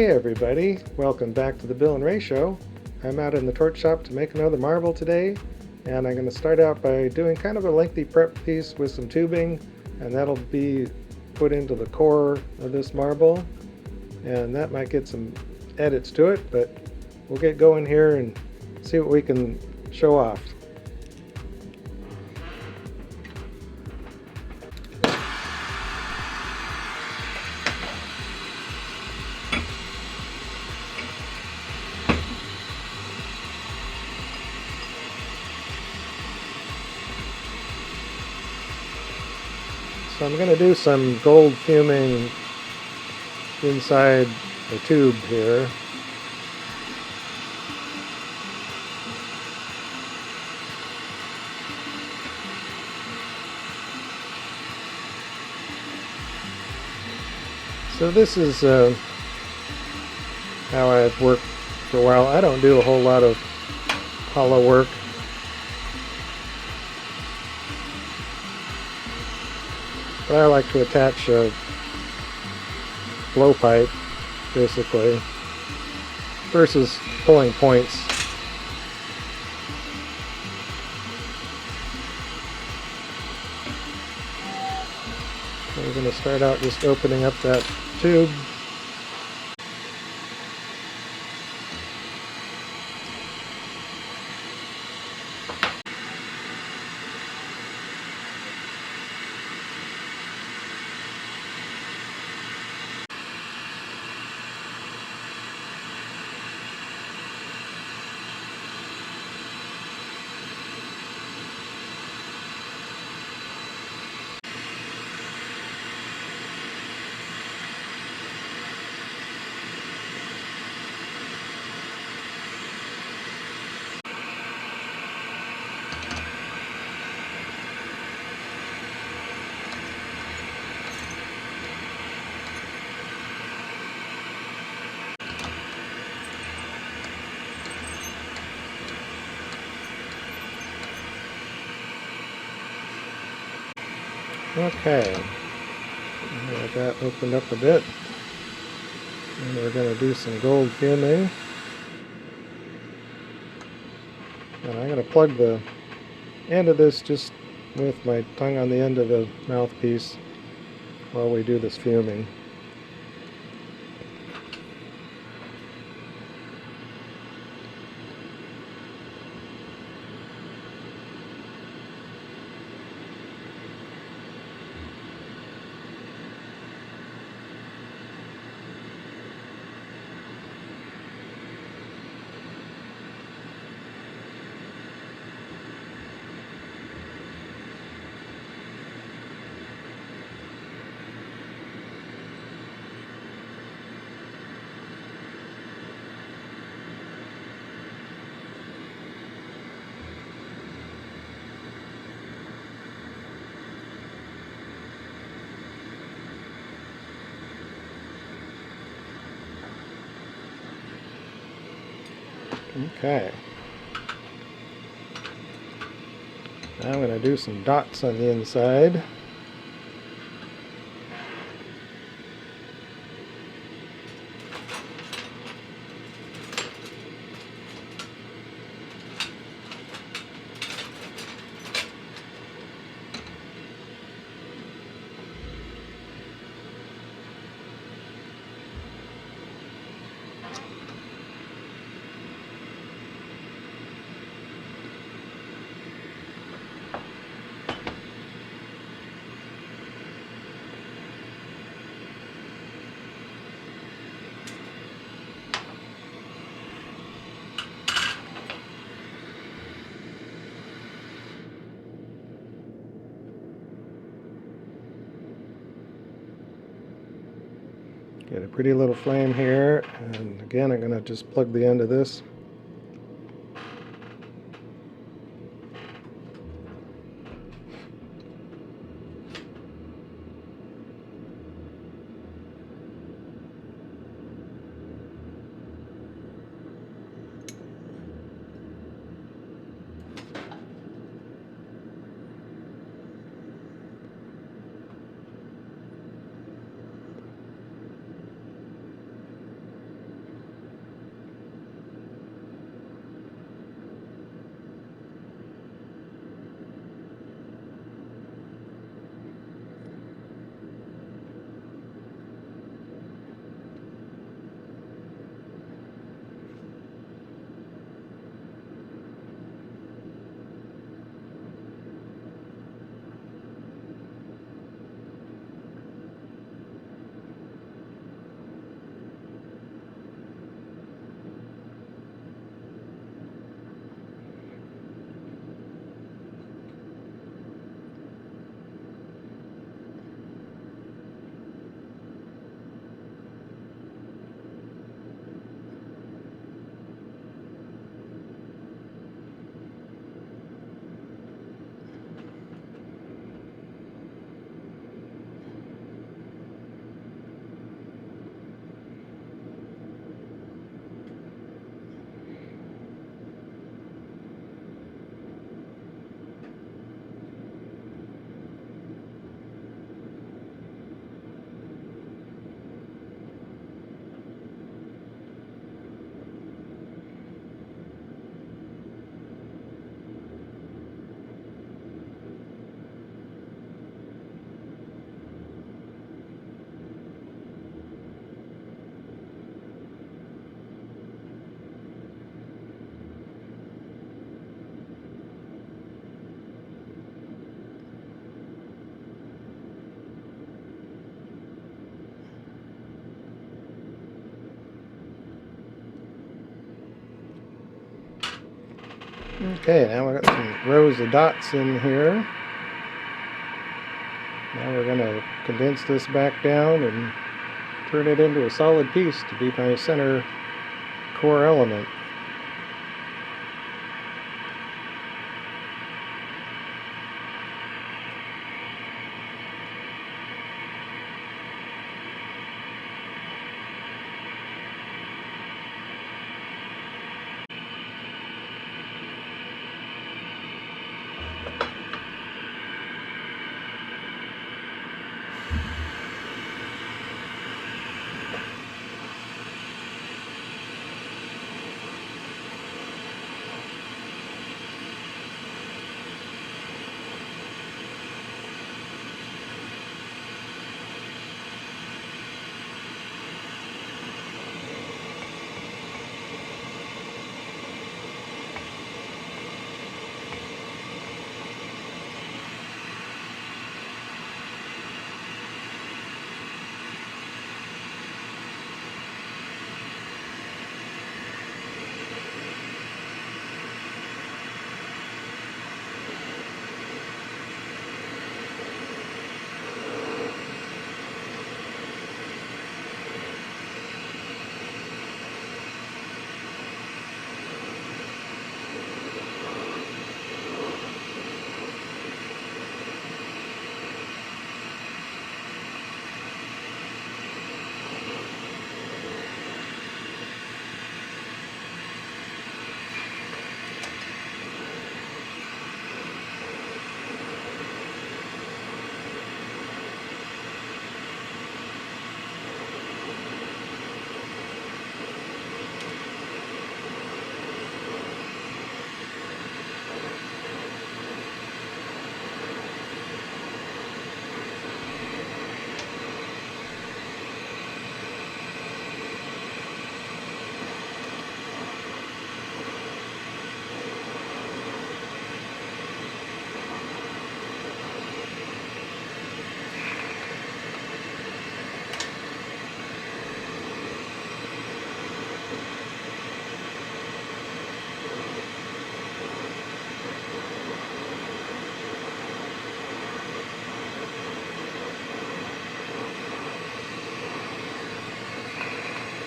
Hey everybody, welcome back to the Bill and Rae Show. I'm out in the torch shop to make another marble today, and I'm going to start out by doing kind of a lengthy prep piece with some tubing, and that'll be put into the core of this marble, and that might get some edits to it, but we'll get going here and see what we can show off. So I'm going to do some gold fuming inside the tube here. So this is how I've worked for a while. I don't do a whole lot of hollow work. But I like to attach a blowpipe, basically, versus pulling points. So we're going to start out just opening up that tube. Okay, got that opened up a bit, and we're going to do some gold fuming. And I'm going to plug the end of this just with my tongue on the end of the mouthpiece while we do this fuming. Okay. Now I'm going to do some dots on the inside. Get a pretty little flame here, and again I'm going to just plug the end of this. Okay, now we've got some rows of dots in here. Now we're going to condense this back down and turn it into a solid piece to be my center core element.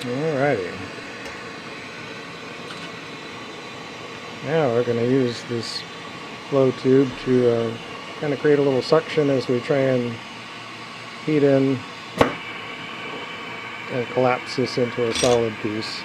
Alrighty. Now we're going to use this flow tube to kind of create a little suction as we try and heat in and collapse this into a solid piece.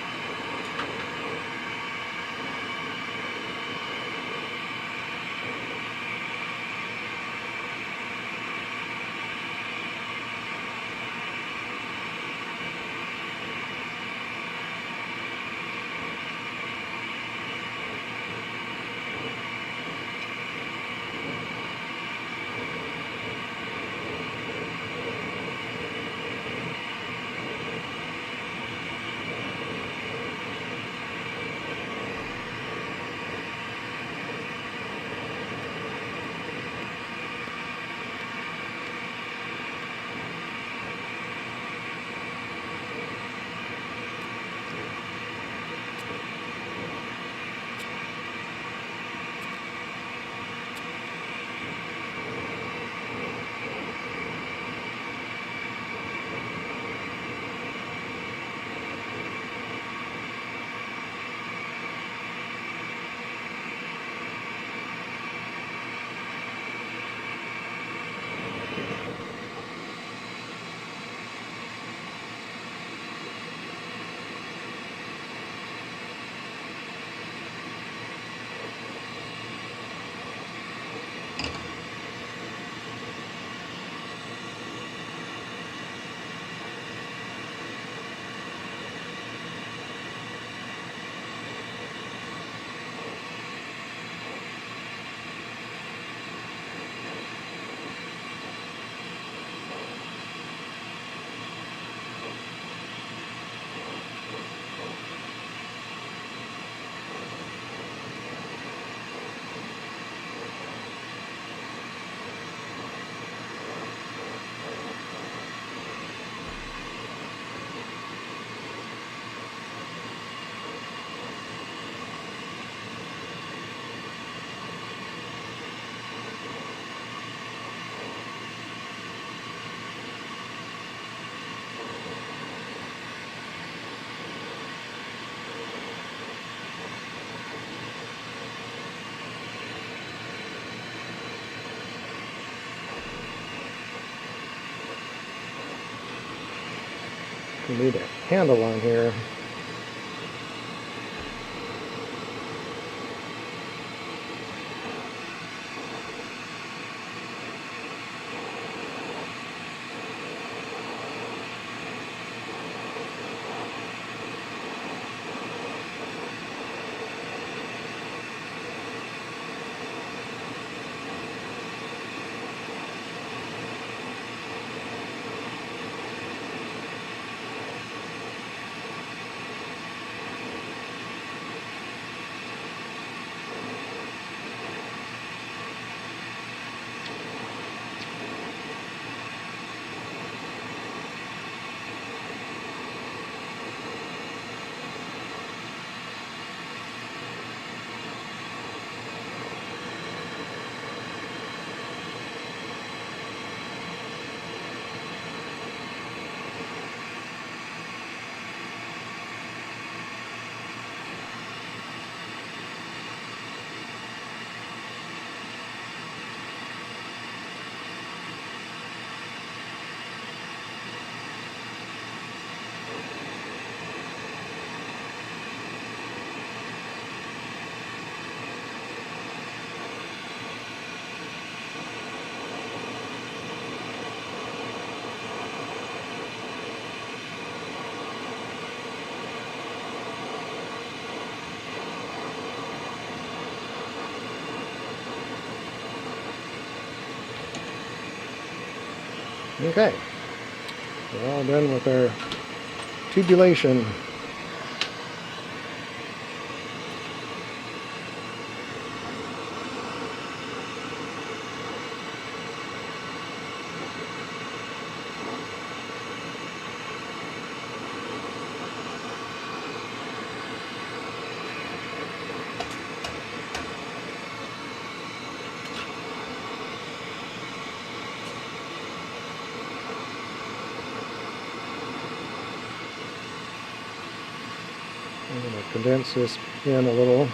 We need a handle on here. Okay, we're all done with our tubulation. I'm going to condense this in a little.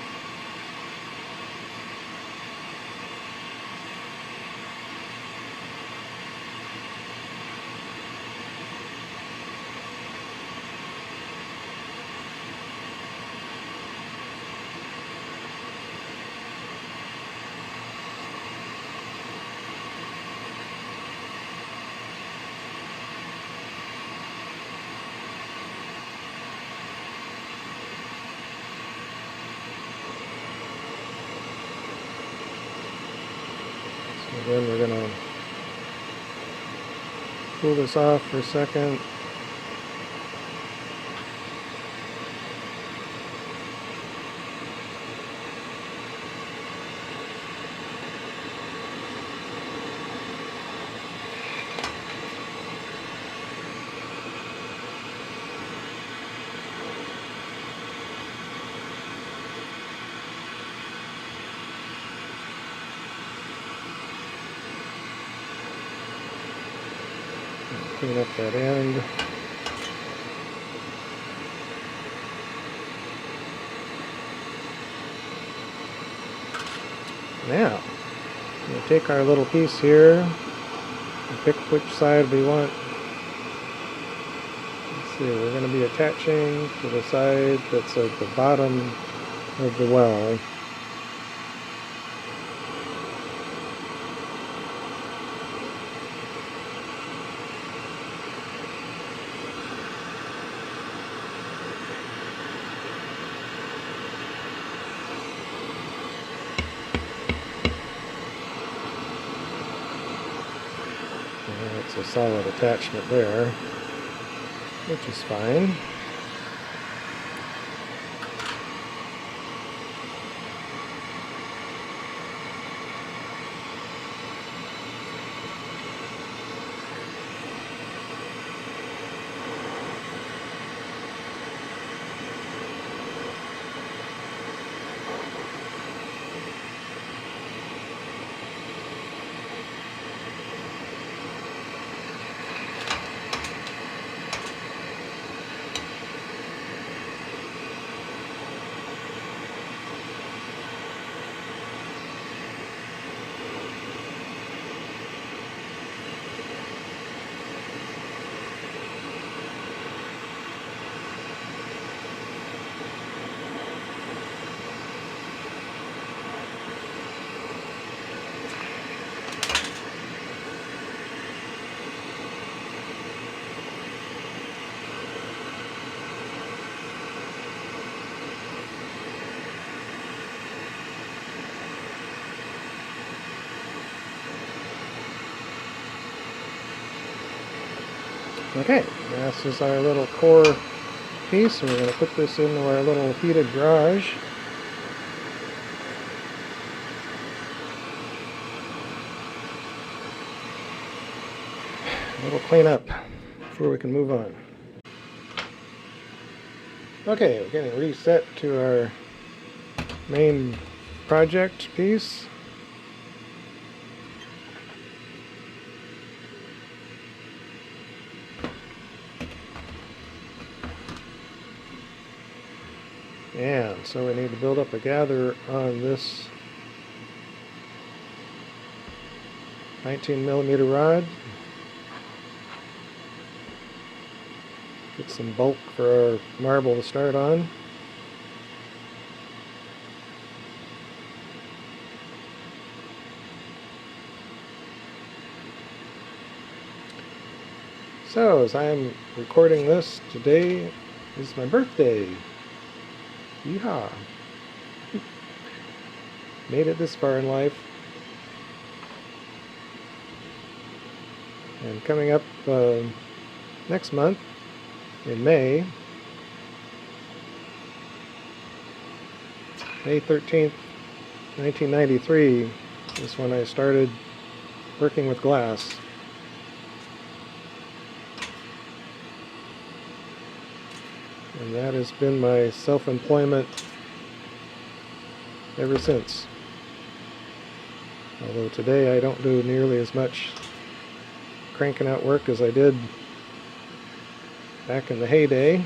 Then we're going to pull this off for a second. Clean up that end. Now, we'll take our little piece here and pick which side we want. Let's see, we're going to be attaching to the side that's at the bottom of the well. It's a solid attachment there, which is fine. Okay, this is our little core piece. We're going to put this into our little heated garage. A little cleanup before we can move on. Okay, we're getting reset to our main project piece. And so we need to build up a gather on this 19mm rod. Get some bulk for our marble to start on. So, as I'm recording this, today is my birthday. Yeehaw! Made it this far in life. And coming up next month, in May 13th, 1993 is when I started working with glass. And that has been my self-employment ever since. Although today I don't do nearly as much cranking out work as I did back in the heyday.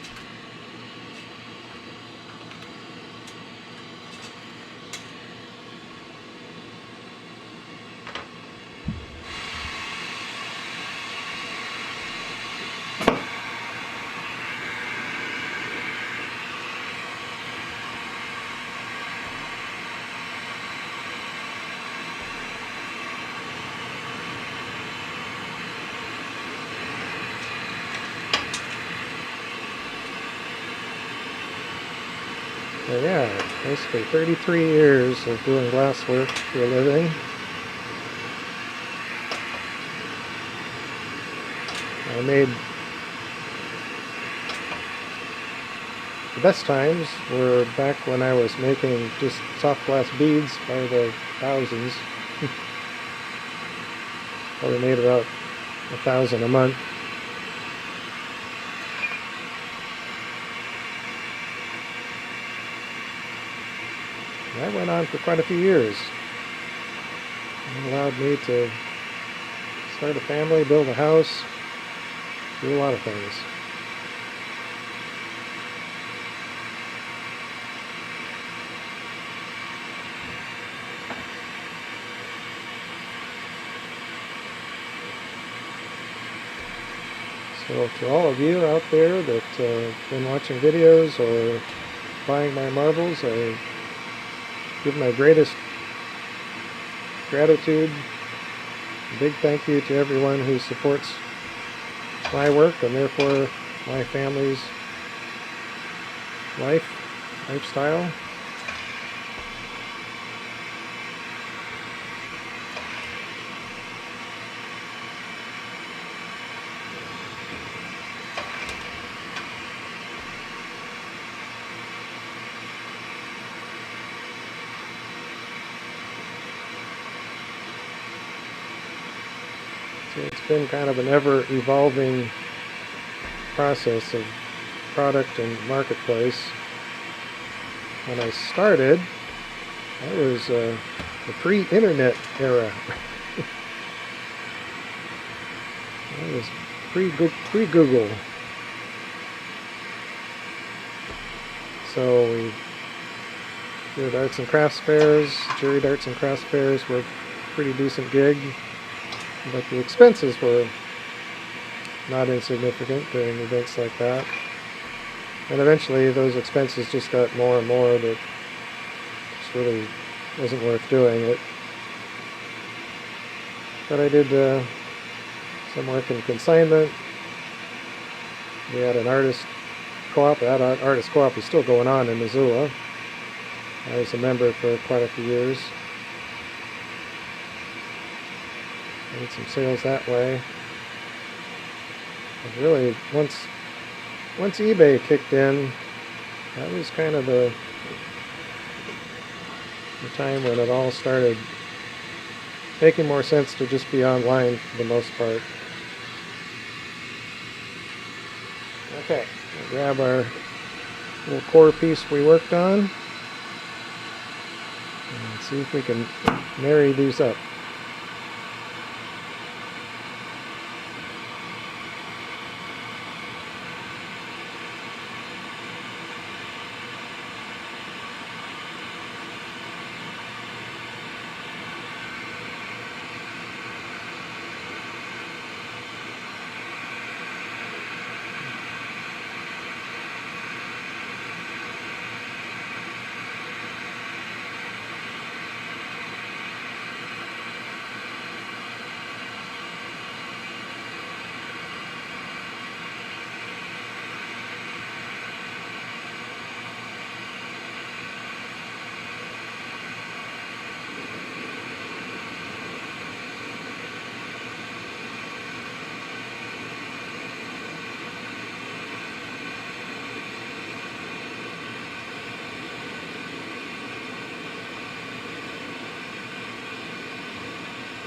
So yeah, basically 33 years of doing glass work for a living. I made the best times were back when I was making just soft glass beads by the thousands. Probably made about 1,000 a month. That went on for quite a few years. It allowed me to start a family, build a house, do a lot of things. So to all of you out there that have been watching videos or buying my marbles, I give my greatest gratitude. A big thank you to everyone who supports my work and therefore my family's lifestyle. So it's been kind of an ever-evolving process of product and marketplace. When I started, that was the pre-internet era. That was pre-Google. So we did arts and crafts fairs. Juried arts and crafts fairs were a pretty decent gig. But the expenses were not insignificant during events like that. And eventually those expenses just got more and more that just really wasn't worth doing it. But I did some work in consignment. We had an artist co-op. That artist co-op is still going on in Missoula. I was a member for quite a few years. Made some sales that way. And really, once eBay kicked in, that was kind of the time when it all started making more sense to just be online for the most part. Okay, we'll grab our little core piece we worked on and see if we can marry these up.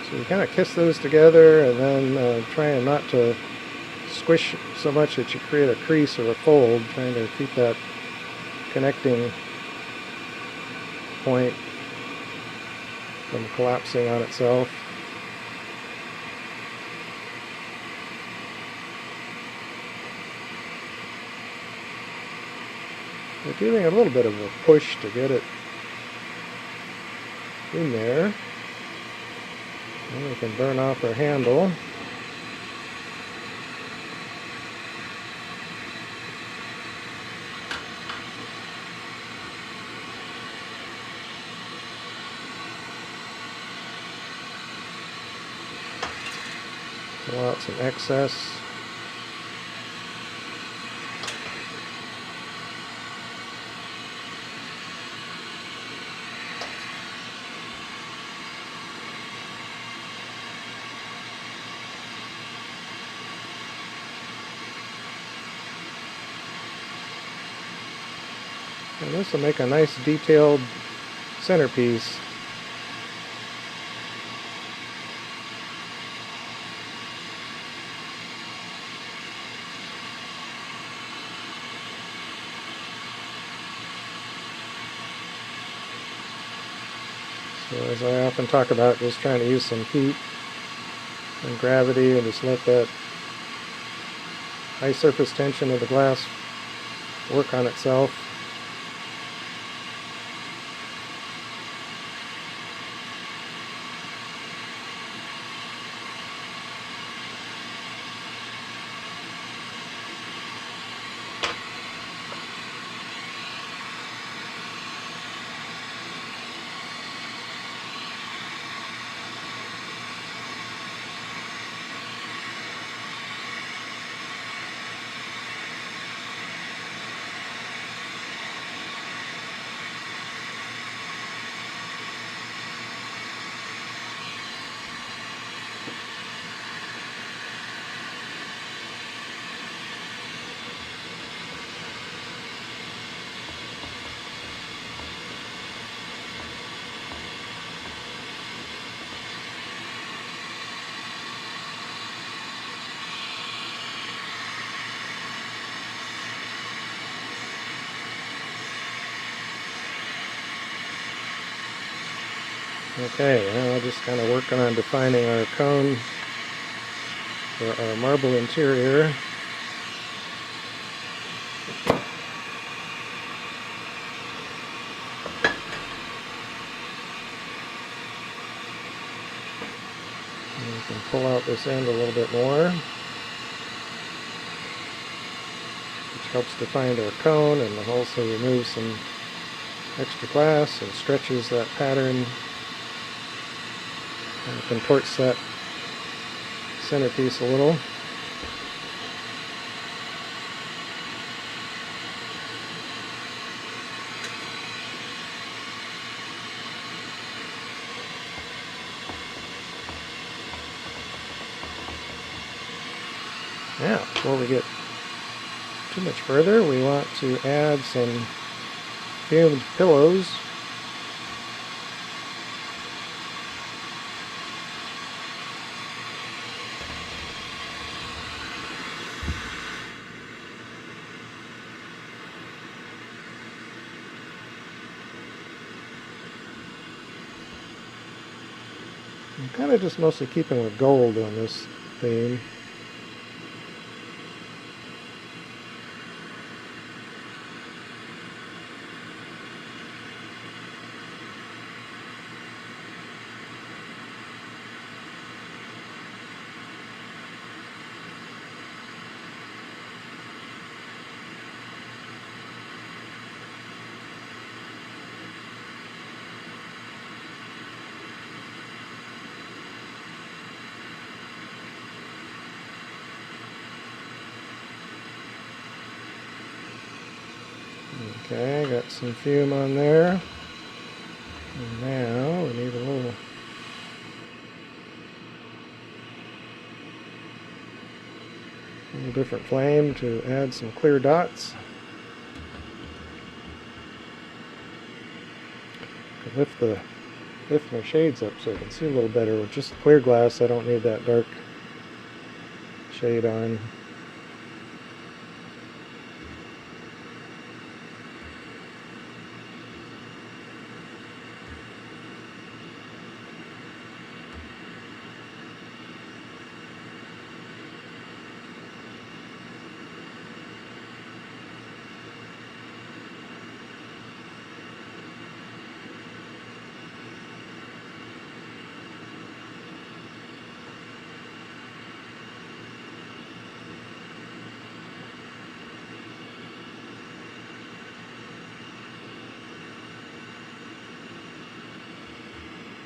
So you kind of kiss those together, and then trying not to squish so much that you create a crease or a fold, trying to keep that connecting point from collapsing on itself. We're giving it a little bit of a push to get it in there. And we can burn off our handle. Pull out some excess. And this will make a nice detailed centerpiece. So as I often talk about, just trying to use some heat and gravity and just let that high surface tension of the glass work on itself. Okay, now just kind of working on defining our cone for our marble interior. And we can pull out this end a little bit more, which helps define our cone and also removes some extra glass and stretches that pattern and contorts that centerpiece a little. Now, before we get too much further, we want to add some fumed pillows. I'm kind of just mostly keeping with gold on this theme. Okay, got some fume on there. And now we need a little different flame to add some clear dots. Lift my shades up so I can see a little better. With just clear glass, I don't need that dark shade on.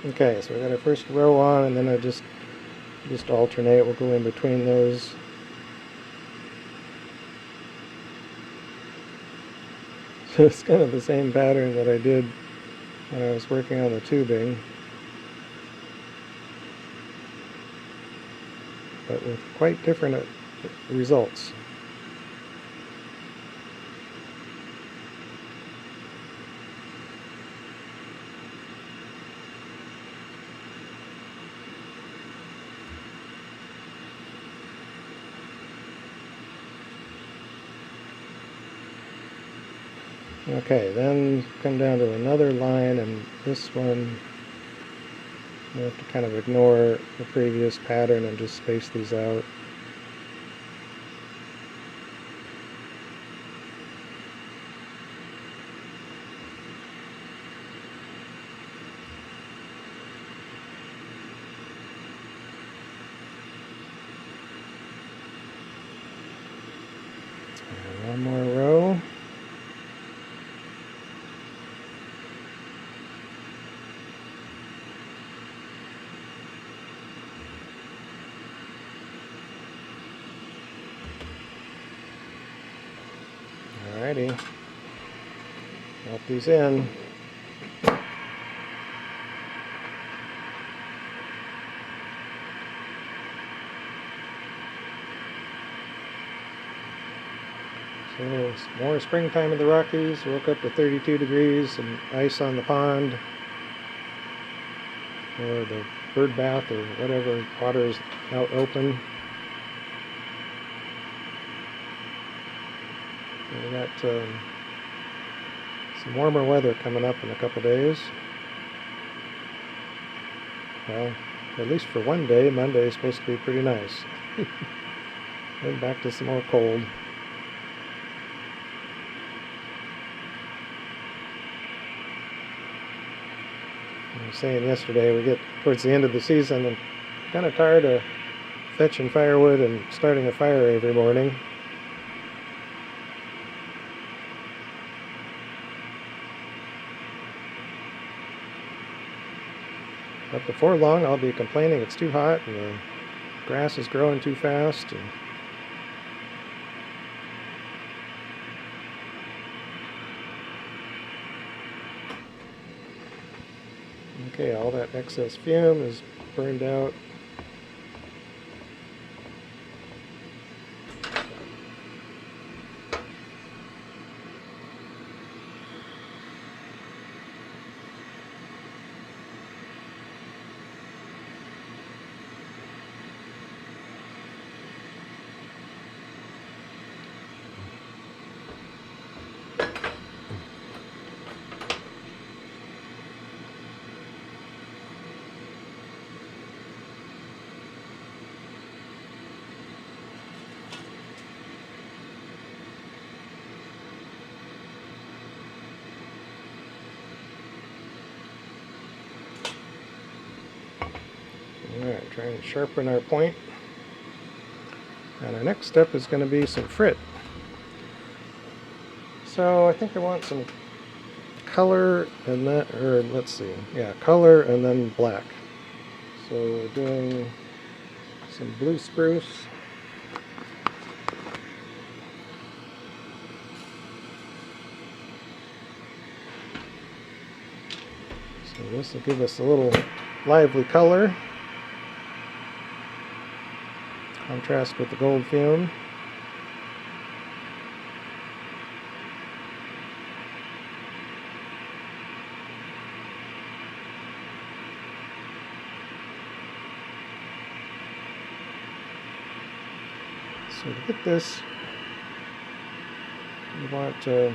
Okay, so we got our first row on, and then I just alternate. We'll go in between those. So it's kind of the same pattern that I did when I was working on the tubing, but with quite different results. Okay, then come down to another line, and this one I have to kind of ignore the previous pattern and just space these out. And one more row. Alrighty, drop these in. So it's more springtime in the Rockies. Woke up to 32 degrees and ice on the pond, or the bird bath, or whatever. Water is out open. We got some warmer weather coming up in a couple days. Well, at least for one day. Monday is supposed to be pretty nice. Then back to some more cold. I was saying yesterday, we get towards the end of the season and kind of tired of fetching firewood and starting a fire every morning. But before long, I'll be complaining it's too hot and the grass is growing too fast. Okay, all that excess fume is burned out. Alright, trying to sharpen our point. And our next step is going to be some frit. So I think I want some color and then, or let's see, yeah, color and then black. So we're doing some blue spruce. So this will give us a little lively color. Contrast with the gold fume. So to get this, you want to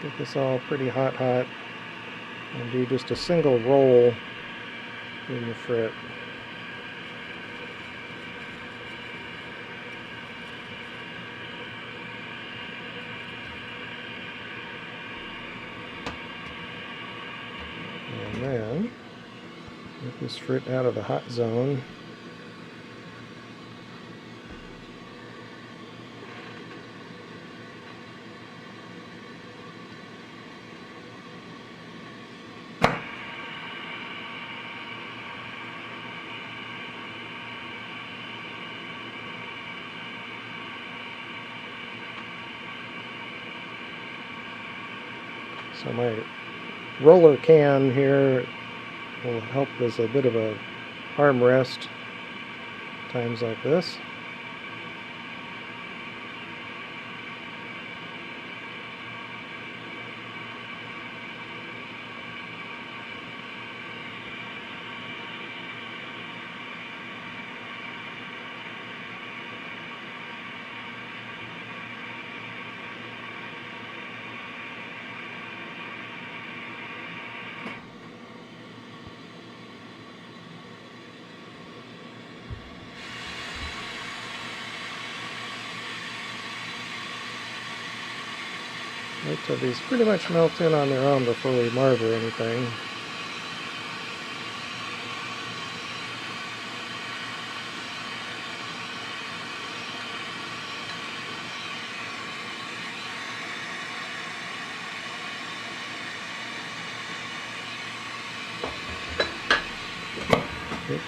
get this all pretty hot and do just a single roll in the frit. And then get this frit out of the hot zone. So my roller can here will help as a bit of a armrest times like this. Wait till these pretty much melt in on their own before we marble anything. Oops.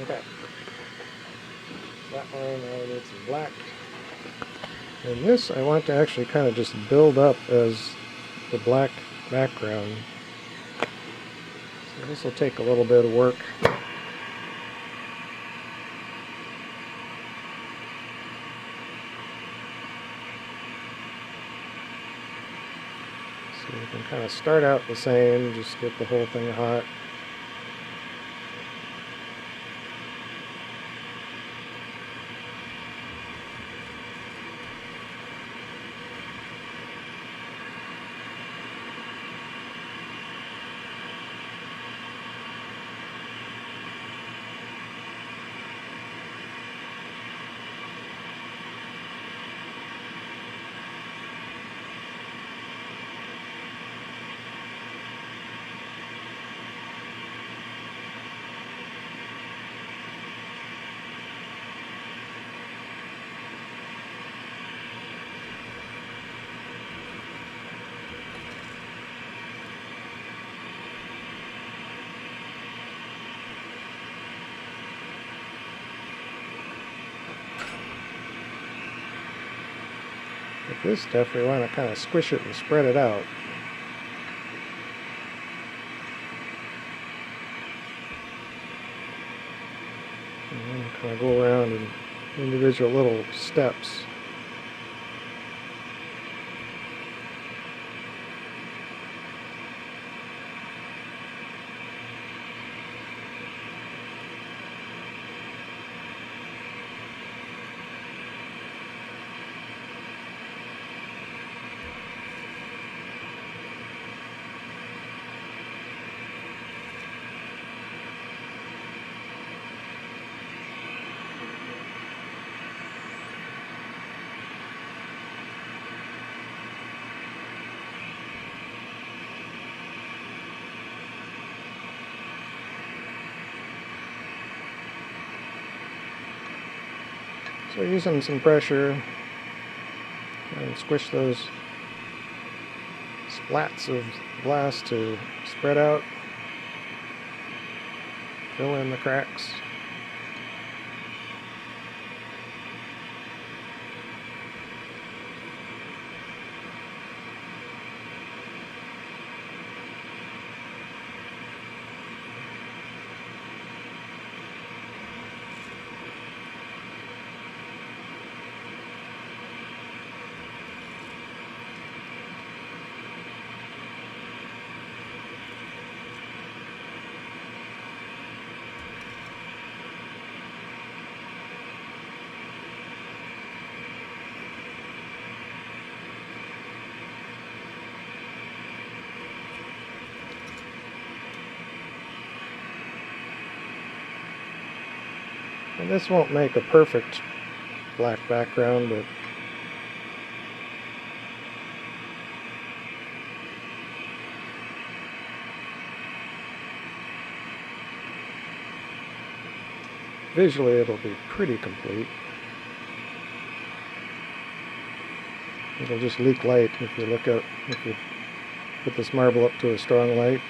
Okay. That one, now we need some black. And this I want to actually kind of just build up as the black background. So this will take a little bit of work. So you can kind of start out the same, just get the whole thing hot. With this stuff, we want to kind of squish it and spread it out. And then kind of go around in individual little steps. So using some pressure and squish those splats of glass to spread out, fill in the cracks. And this won't make a perfect black background, but visually it'll be pretty complete. It'll just leak light if you put this marble up to a strong light.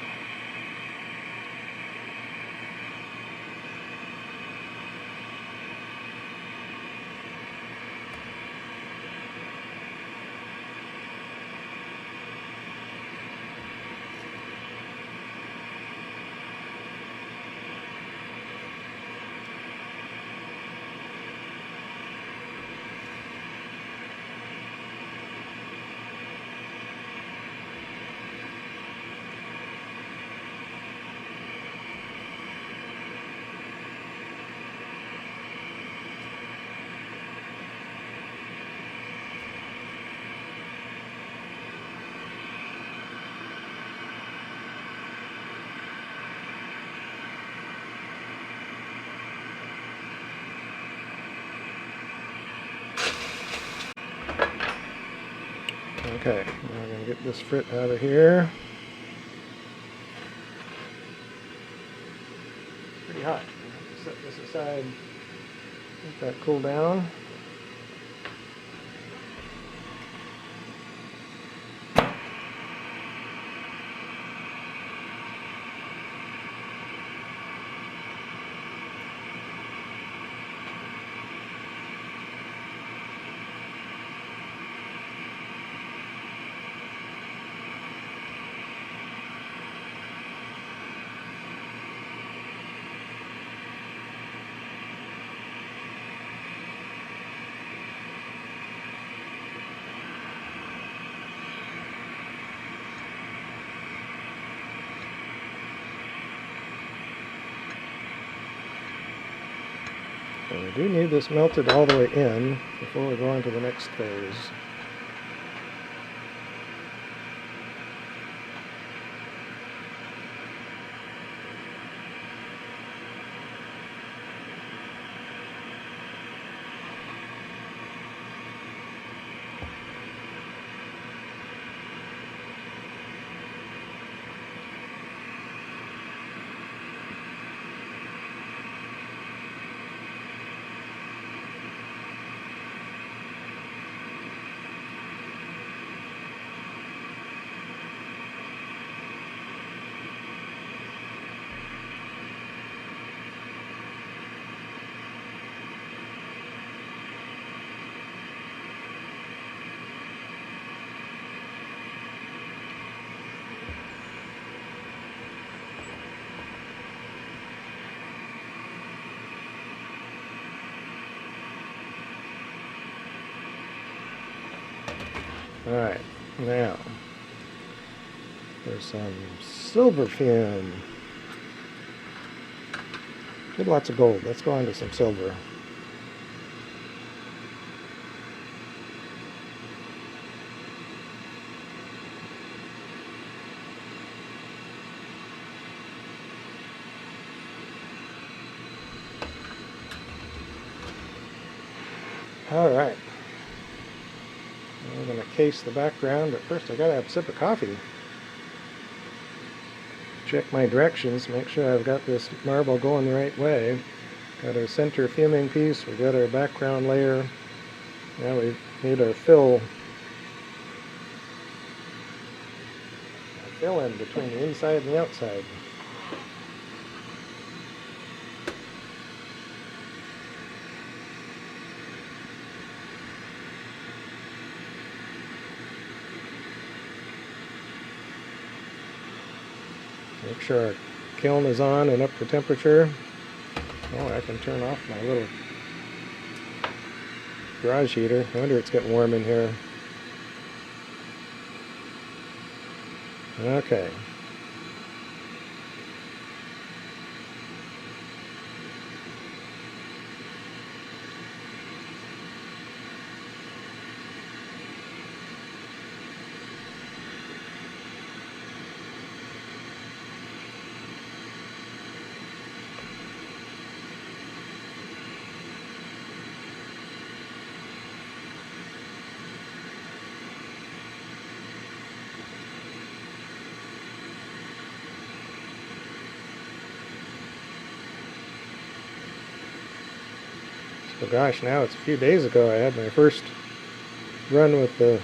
Okay, now I'm going to get this frit out of here. Pretty hot. I'm going to set this aside, let that cool down. And we do need this melted all the way in before we go on to the next phase. Alright, now there's some silver fume. Did lots of gold. Let's go on to some silver. Alright. I'm going to case the background, but first I got to have a sip of coffee. Check my directions, make sure I've got this marble going the right way. Got our center fuming piece, we got our background layer. Now we've made our fill in between the inside and the outside. Make sure our kiln is on and up to temperature. Oh, I can turn off my little garage heater. I wonder it's getting warm in here. Okay. So gosh, now it's a few days ago I had my first run with the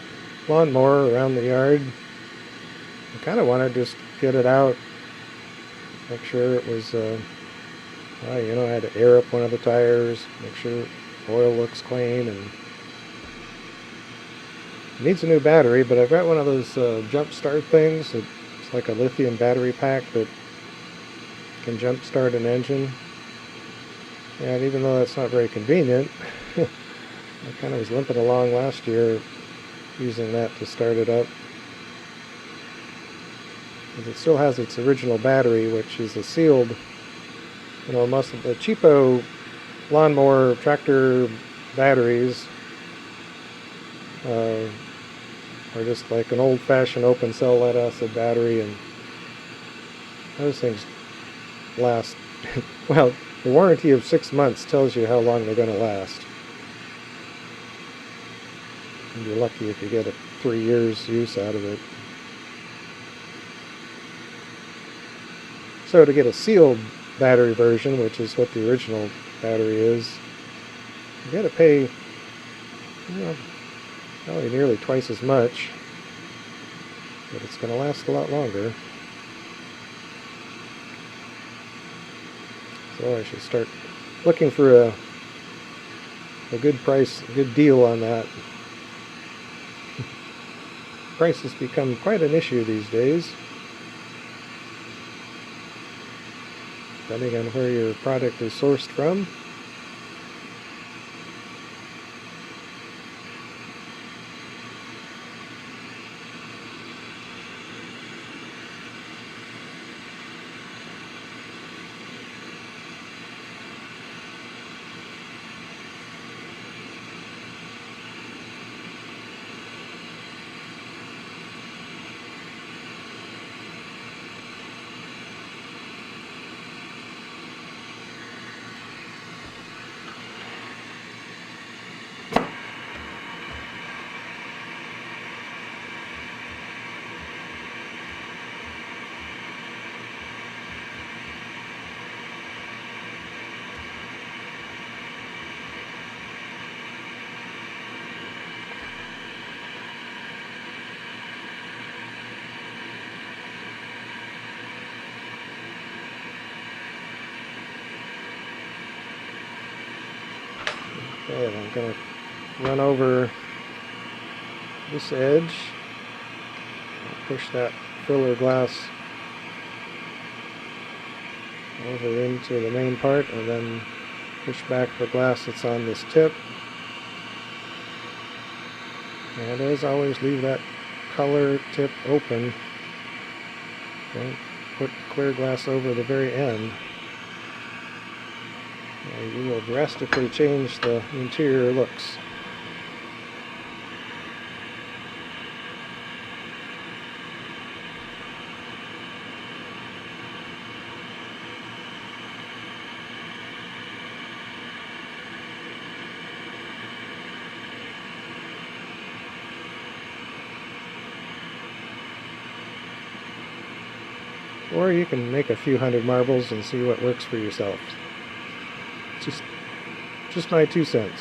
lawnmower around the yard. I kind of want to just get it out, make sure it was, I had to air up one of the tires, make sure oil looks clean, and it needs a new battery, but I've got one of those jump start things. It's like a lithium battery pack that can jump start an engine. And even though that's not very convenient, I kind of was limping along last year using that to start it up. Because it still has its original battery, which is a sealed, most of the cheapo lawnmower tractor batteries are just like an old-fashioned open cell lead acid battery, and those things last, well, the warranty of 6 months tells you how long they're going to last. And you're lucky if you get a 3 years use out of it. So to get a sealed battery version, which is what the original battery is, you got to pay, probably nearly twice as much, but it's going to last a lot longer. So I should start looking for a good price, a good deal on that. Prices become quite an issue these days, depending on where your product is sourced from. Okay, and I'm going to run over this edge, push that filler glass over into the main part, and then push back the glass that's on this tip. And as always, leave that color tip open. Don't put clear glass over the very end. You will drastically change the interior looks. Or you can make a few hundred marbles and see what works for yourself. Just my 2 cents.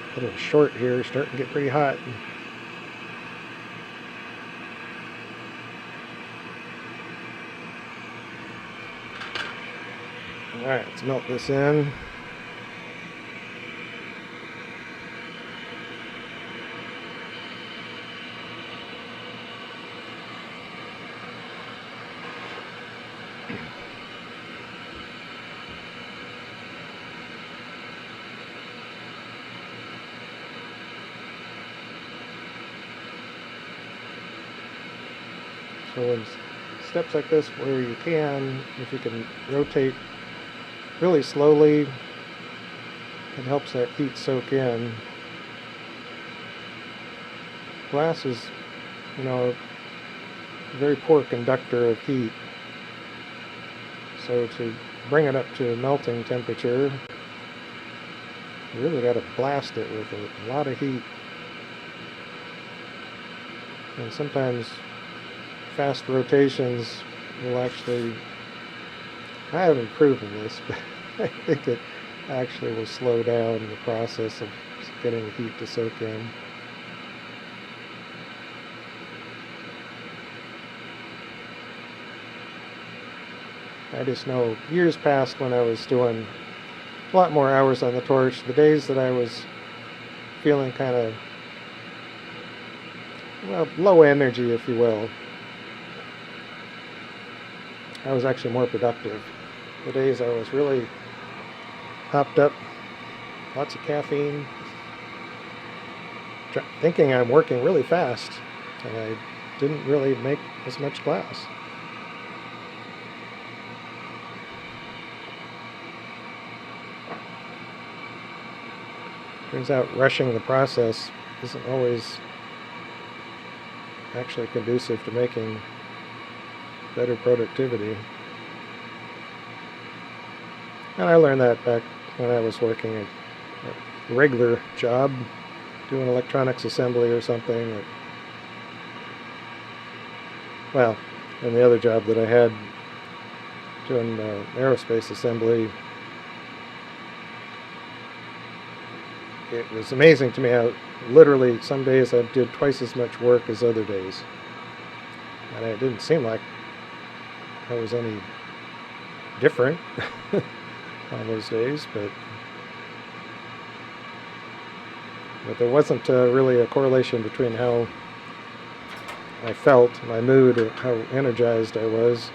A little short here, starting to get pretty hot. Alright, let's melt this in. So in steps like this where you can, if you can rotate really slowly, it helps that heat soak in. Glass is, a very poor conductor of heat. So to bring it up to melting temperature, you really got to blast it with a lot of heat. And sometimes fast rotations will actually, I haven't proven this, but I think it actually will slow down the process of getting the heat to soak in. I just know years past when I was doing a lot more hours on the torch, the days that I was feeling kind of, low energy, if you will, I was actually more productive. The days I was really hopped up, lots of caffeine, thinking I'm working really fast, and I didn't really make as much glass. Turns out rushing the process isn't always actually conducive to making better productivity. And I learned that back when I was working a regular job, doing electronics assembly or something. And the other job that I had doing aerospace assembly, it was amazing to me how literally some days I did twice as much work as other days. And it didn't seem like I was any different on those days, but there wasn't really a correlation between how I felt, my mood, or how energized I was.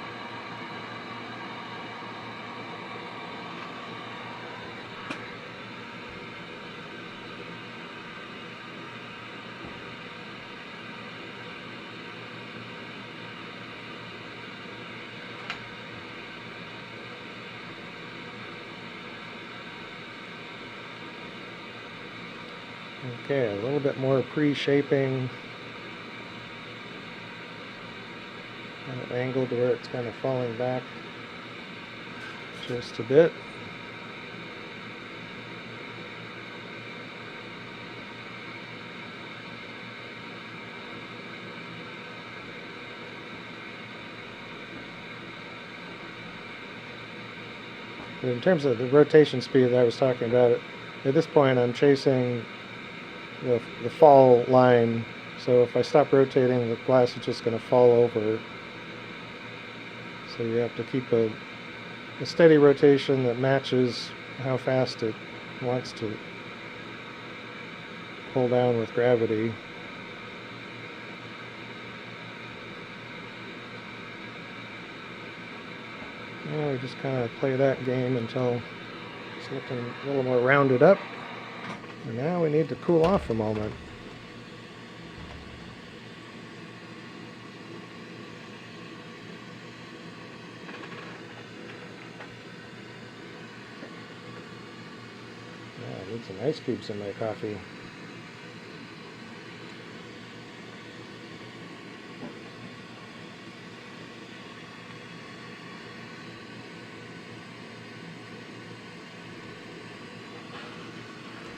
Okay, a little bit more pre-shaping, kind of angled where it's kind of falling back just a bit. But in terms of the rotation speed that I was talking about, at this point I'm chasing the fall line, so if I stop rotating, the glass is just going to fall over. So you have to keep a steady rotation that matches how fast it wants to pull down with gravity. Now we just kind of play that game until it's looking a little more rounded up. And now we need to cool off a moment. Yeah, I need some ice cubes in my coffee.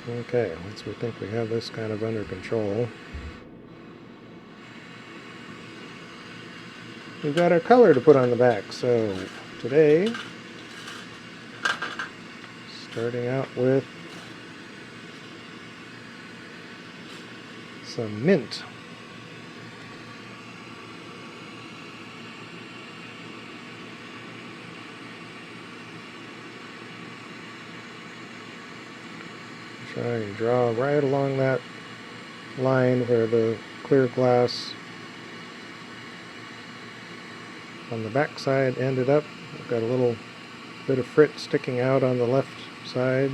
Okay, once we think we have this kind of under control, we've got our color to put on the back. So today, starting out with some mint. Try and draw right along that line where the clear glass on the back side ended up. I've got a little bit of frit sticking out on the left side.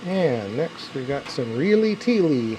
And next we got some really Teally.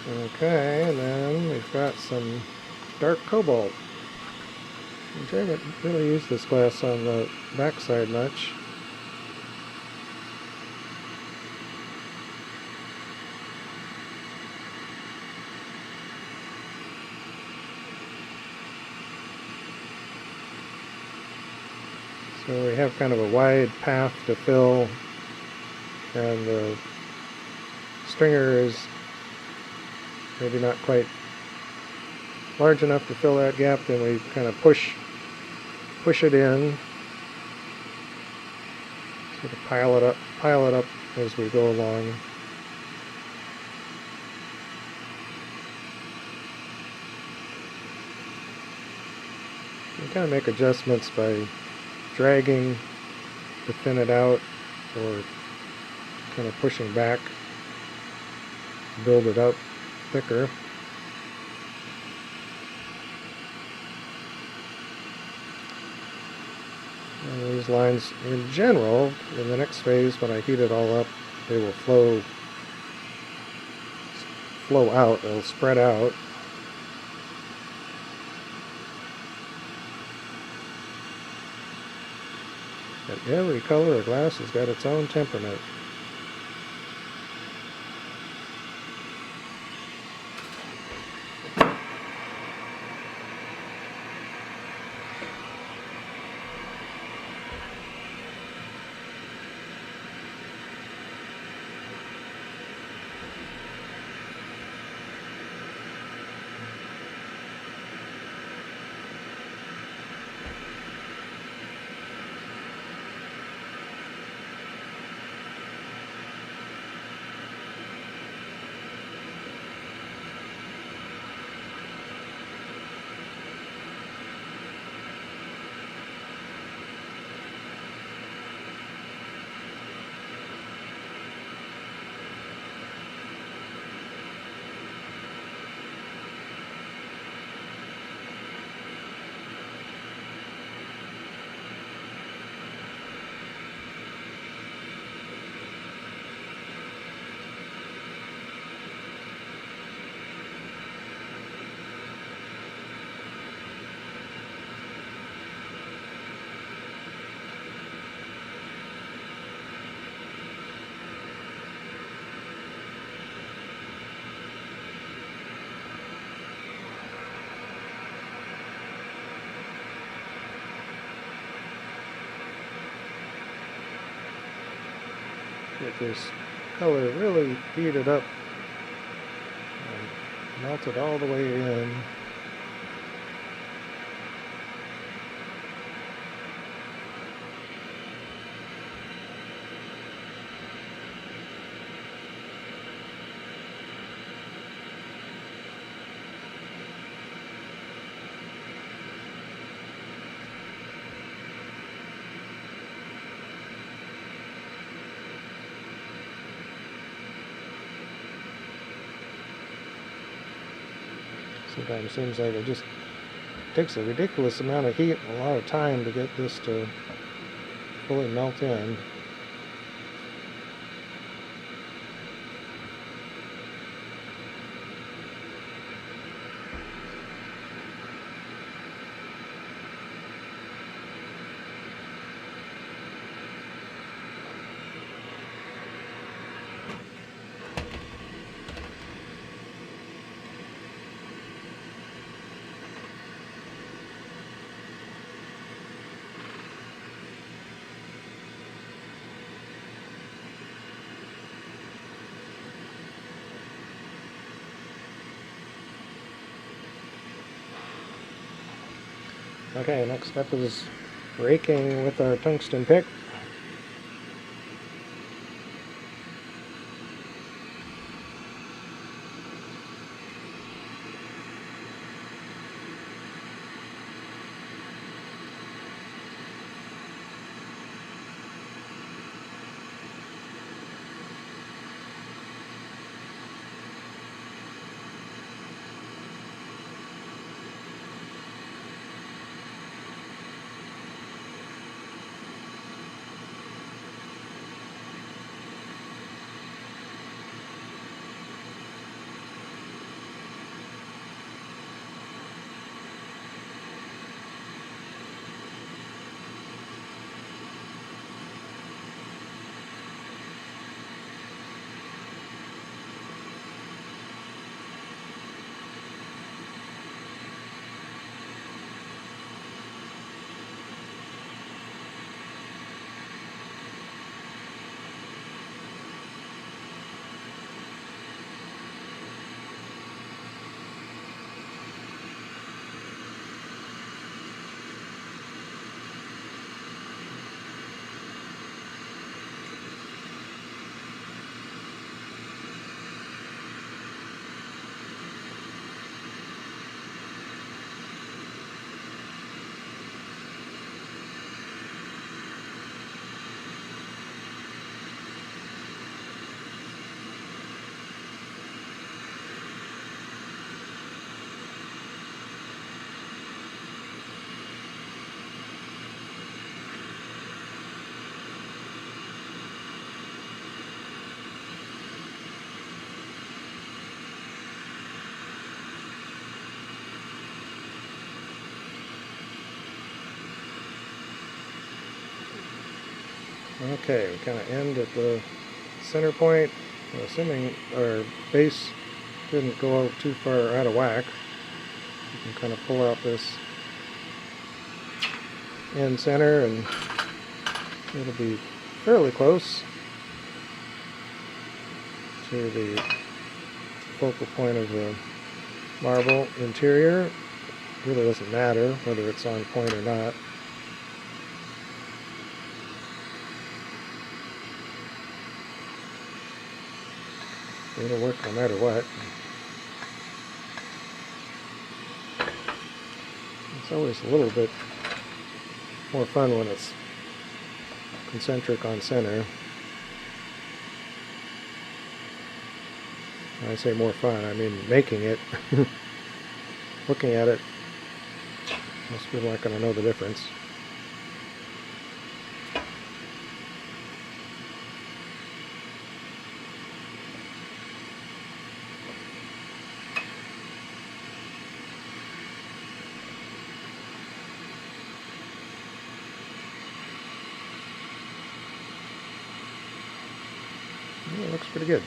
Okay, and then we've got some dark cobalt, which I haven't really used this glass on the backside much. So we have kind of a wide path to fill, and the stringer is maybe not quite large enough to fill that gap. Then we kind of push it in, sort of pile it up as we go along. You kind of make adjustments by dragging to thin it out, or kind of pushing back to build it up thicker. And these lines, in general, in the next phase, when I heat it all up, they will flow out. They'll spread out. But every color of glass has got its own temperament. Get this color really heated up and melted all the way in. Sometimes it seems like it just takes a ridiculous amount of heat and a lot of time to get this to fully melt in. Okay, next step is raking with our tungsten pick. Okay, we kind of end at the center point. Assuming our base didn't go too far out of whack, you can kind of pull out this end center and it'll be fairly close to the focal point of the marble interior. It really doesn't matter whether it's on point or not. It'll work no matter what. It's always a little bit more fun when it's concentric on center. When I say more fun, I mean making it. Looking at it, most people aren't going to know the difference. Yeah, it looks pretty good.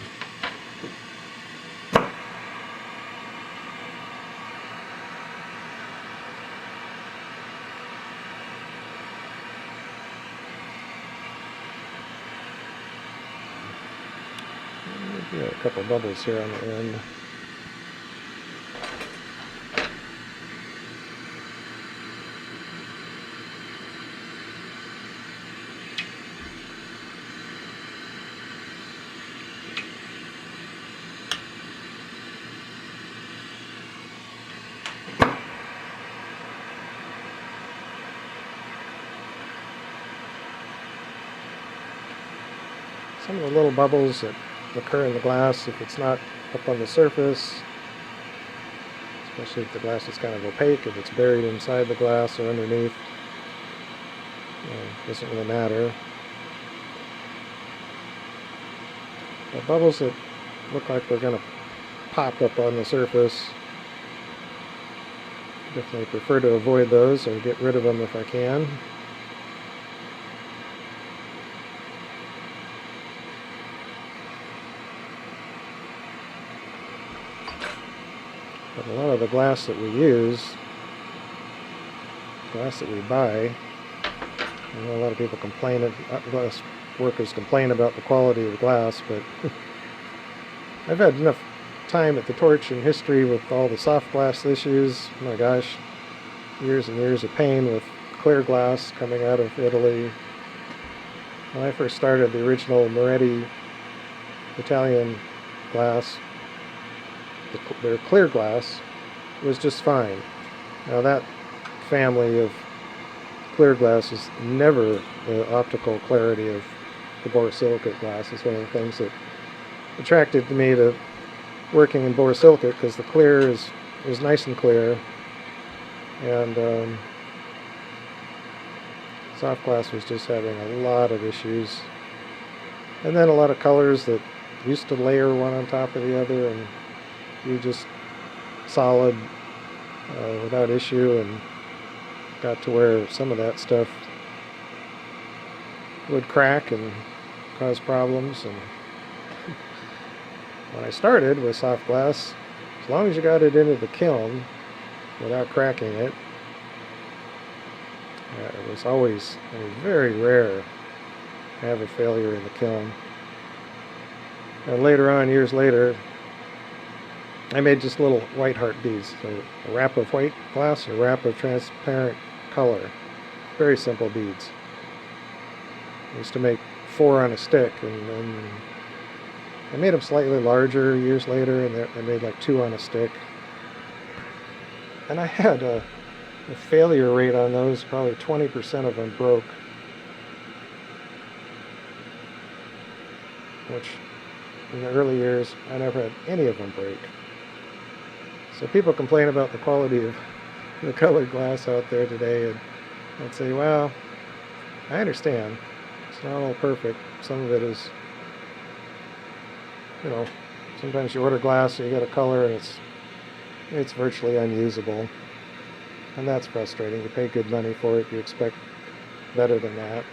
Maybe a couple bubbles here on the end. Some of the little bubbles that occur in the glass, if it's not up on the surface, especially if the glass is kind of opaque, if it's buried inside the glass or underneath, doesn't really matter. But bubbles that look like they're going to pop up on the surface, definitely prefer to avoid those or get rid of them if I can. But a lot of the glass that we use, glass that we buy, I know a lot of people complain, glass workers complain about the quality of the glass, but I've had enough time at the torch and history with all the soft glass issues. Oh my gosh, years and years of pain with clear glass coming out of Italy. When I first started, the original Moretti Italian glass, their clear glass was just fine. Now that family of clear glass is never the optical clarity of the borosilicate glass. It's one of the things that attracted me to working in borosilicate, because the clear is nice and clear, and soft glass was just having a lot of issues. And then a lot of colors that used to layer one on top of the other, and you just solid without issue, and got to where some of that stuff would crack and cause problems. And when I started with soft glass, as long as you got it into the kiln without cracking it, it was always very rare to have a failure in the kiln. And later on, years later, I made just little white heart beads, so a wrap of white glass, a wrap of transparent color. Very simple beads. I used to make 4 on a stick, and I made them slightly larger years later, and I made like 2 on a stick. And I had a failure rate on those, probably 20% of them broke, which in the early years, I never had any of them break. So people complain about the quality of the colored glass out there today, and I'd say, well, I understand. It's not all perfect. Some of it is, sometimes you order glass, you get a color, and it's virtually unusable. And that's frustrating. You pay good money for it, you expect better than that.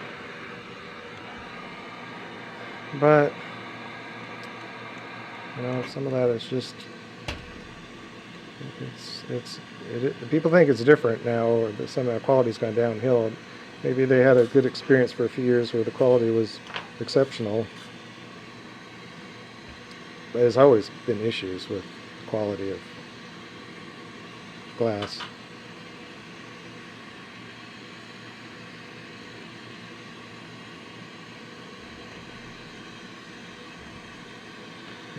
But some of that is just people think it's different now, or that some of the quality's gone downhill. Maybe they had a good experience for a few years where the quality was exceptional. But there's always been issues with the quality of glass.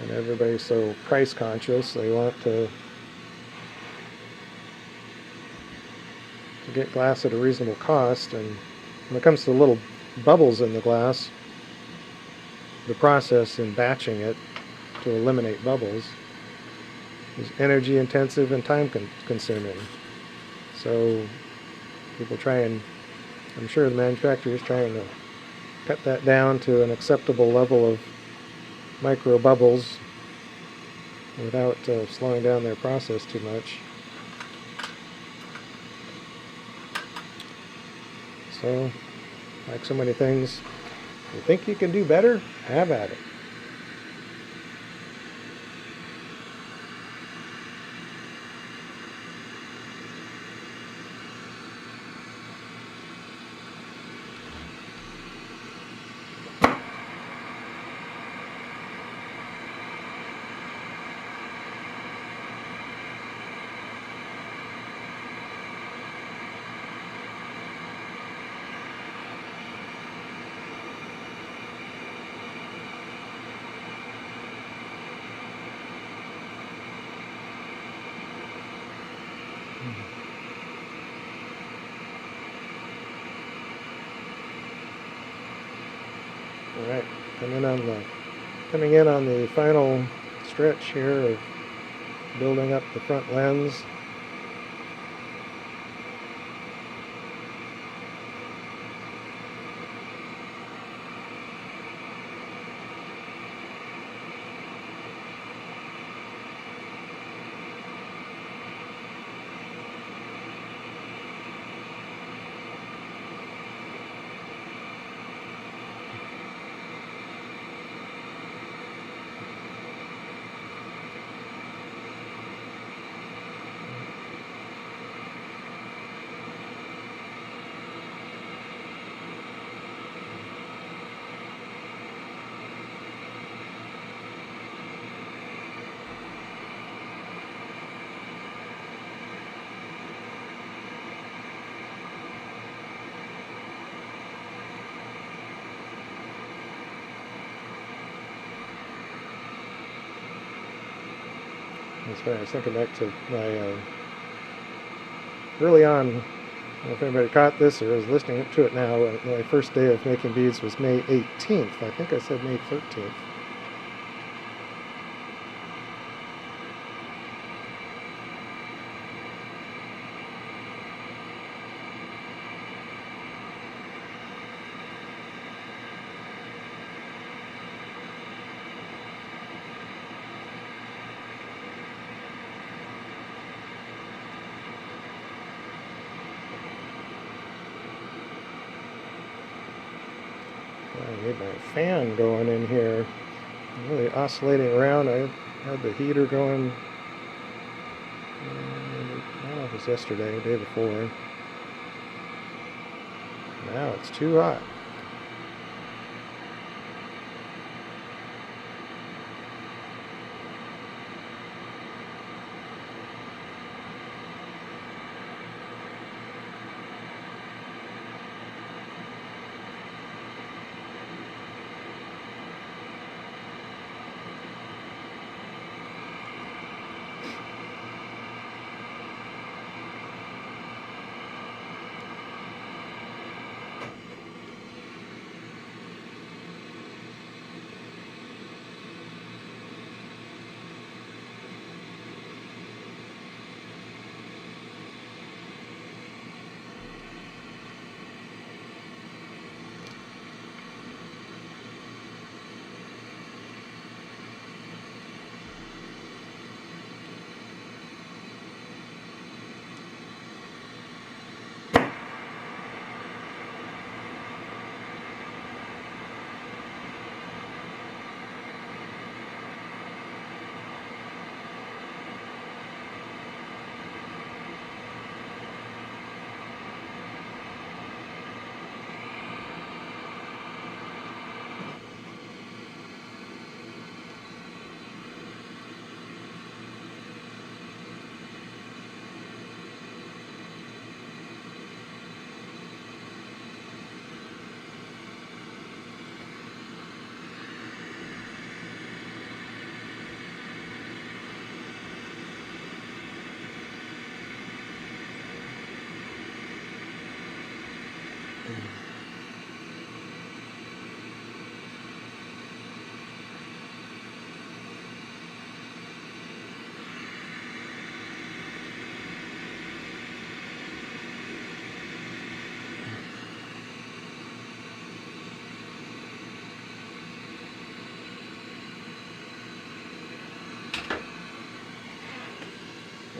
And everybody's so price conscious, they want to get glass at a reasonable cost. And when it comes to little bubbles in the glass, the process in batching it to eliminate bubbles is energy intensive and time consuming. So people try, and I'm sure the manufacturer is trying to cut that down to an acceptable level of micro bubbles without slowing down their process too much. So, like so many things, you think you can do better? Have at it. All right, coming in on the final stretch here of building up the front lens. That's funny, I was thinking back to my early on, I don't know if anybody caught this or is listening to it now, my first day of making beads was May 18th. I think I said May 13th. I need my fan going in here. I'm really oscillating around. I had the heater going, I don't know if it was yesterday or the day before. Now it's too hot.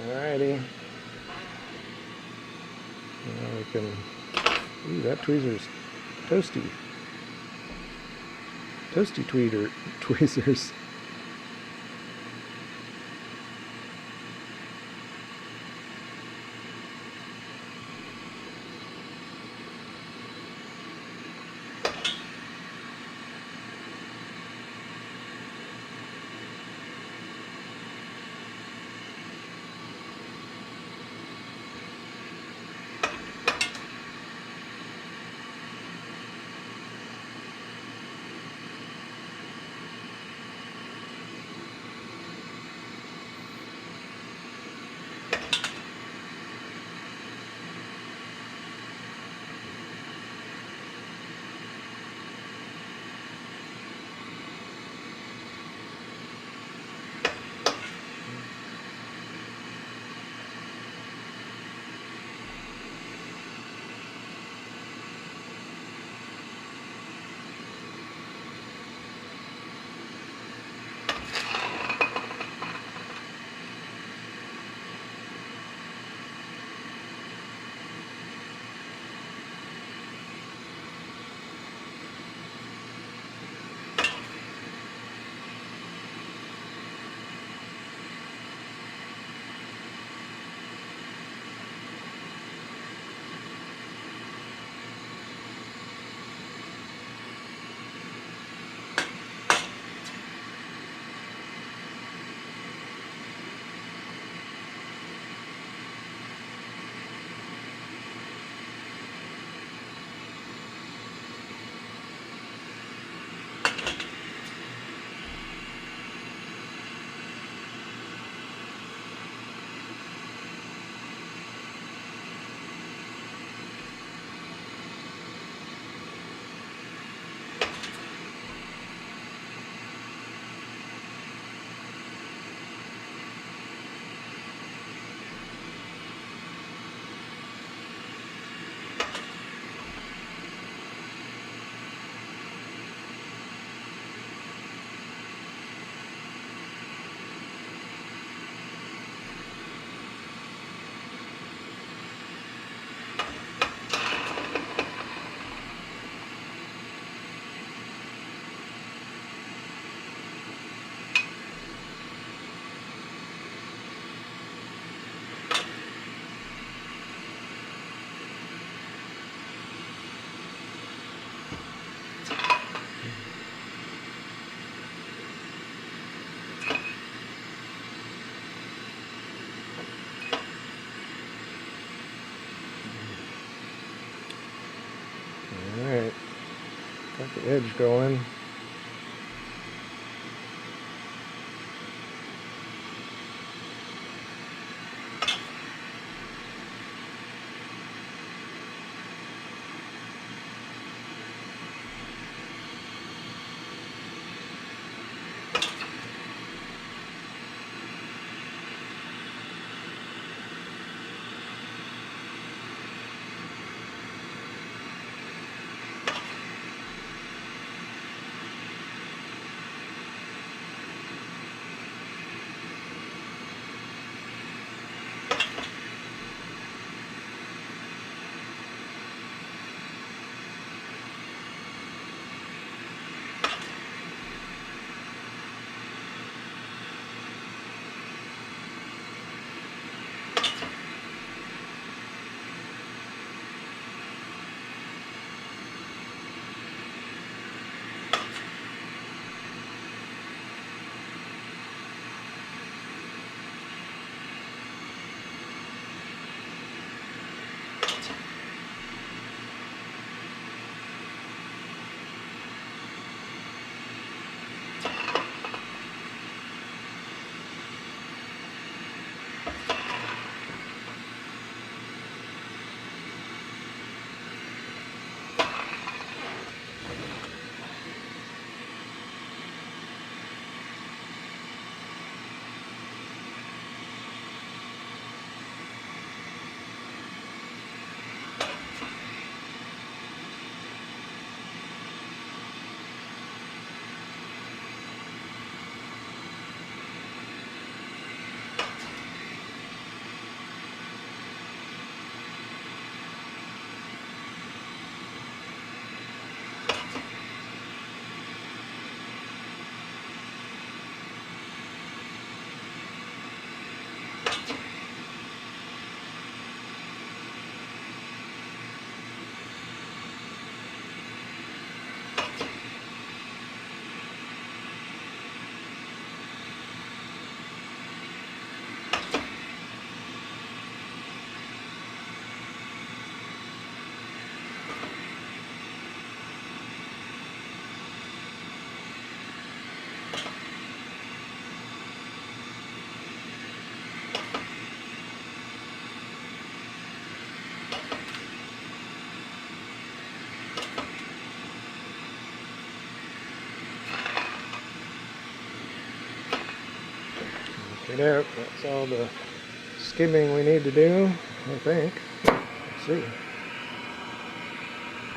Alrighty. Now we can... Ooh, that tweezer's toasty. Toasty tweezers. Alright, got the edge going. Get out. That's all the skimming we need to do, I think. Let's see.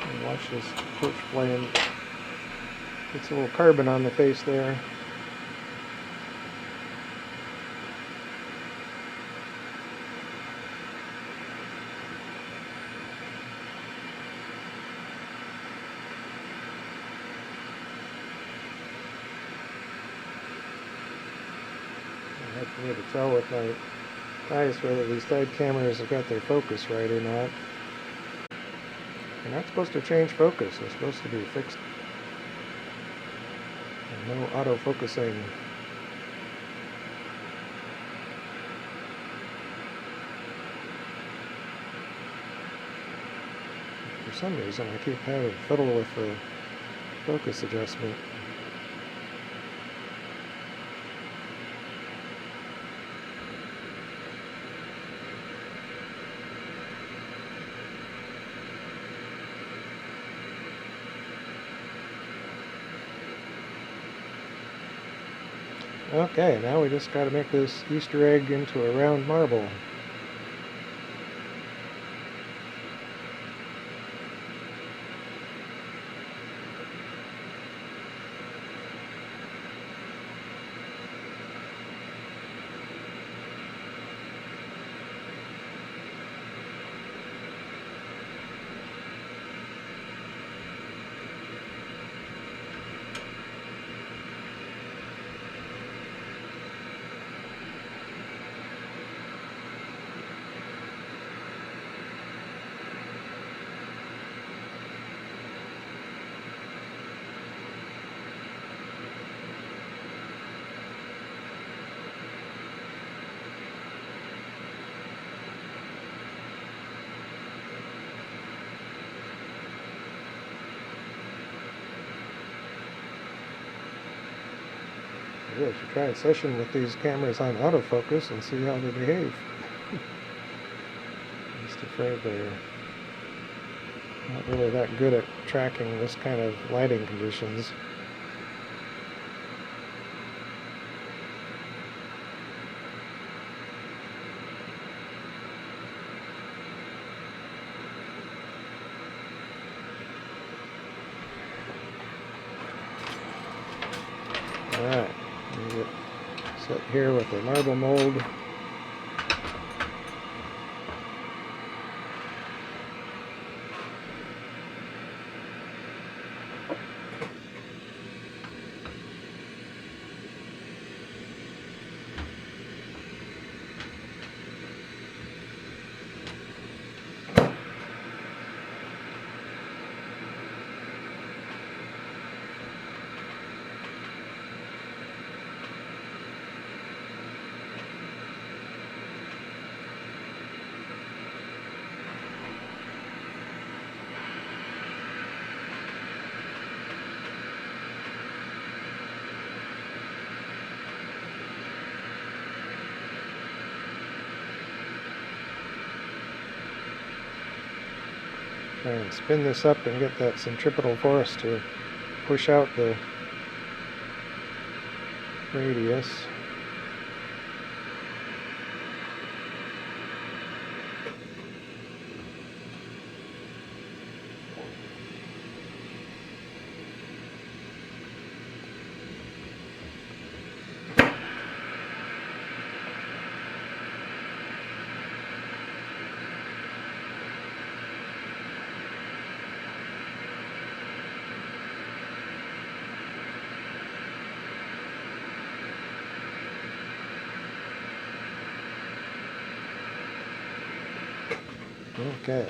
And watch this torch flame. Gets a little carbon on the face there. Hard for me to tell with my eyes whether these side cameras have got their focus right or not. They're not supposed to change focus, they're supposed to be fixed. And no auto-focusing. For some reason I keep having fiddle with the focus adjustment. Okay, now we just got to make this Easter egg into a round marble. I should try a session with these cameras on autofocus and see how they behave. I'm just afraid they're not really that good at tracking this kind of lighting conditions. Alright. Get set here with the marble mold. Try and spin this up and get that centripetal force to push out the radius. Okay.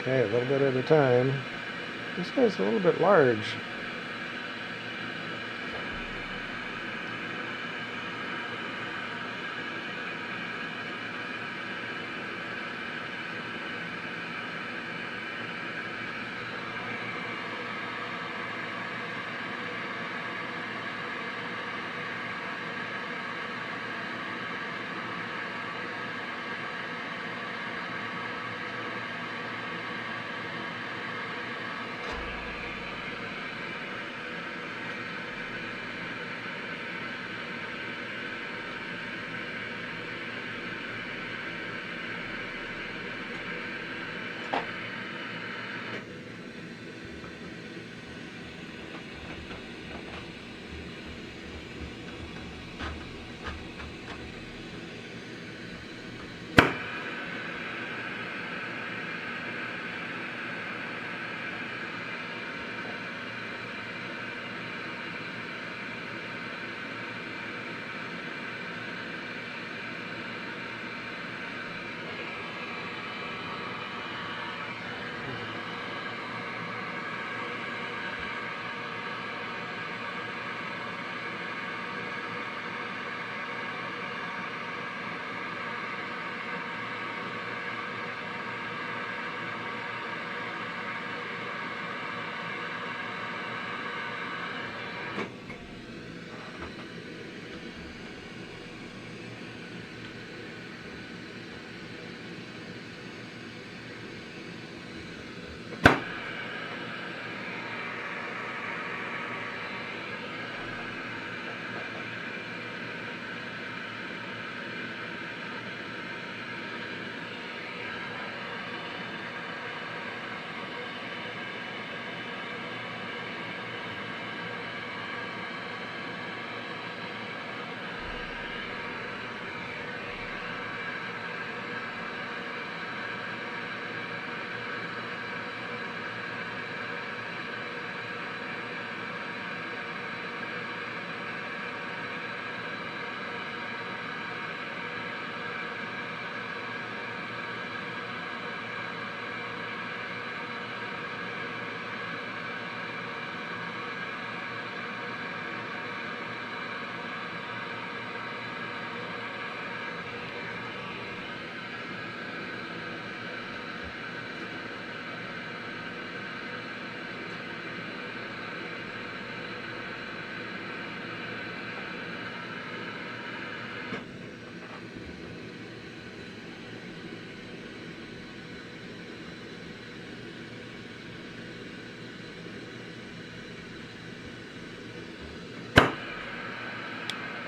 Okay, a little bit at a time. This guy's a little bit large.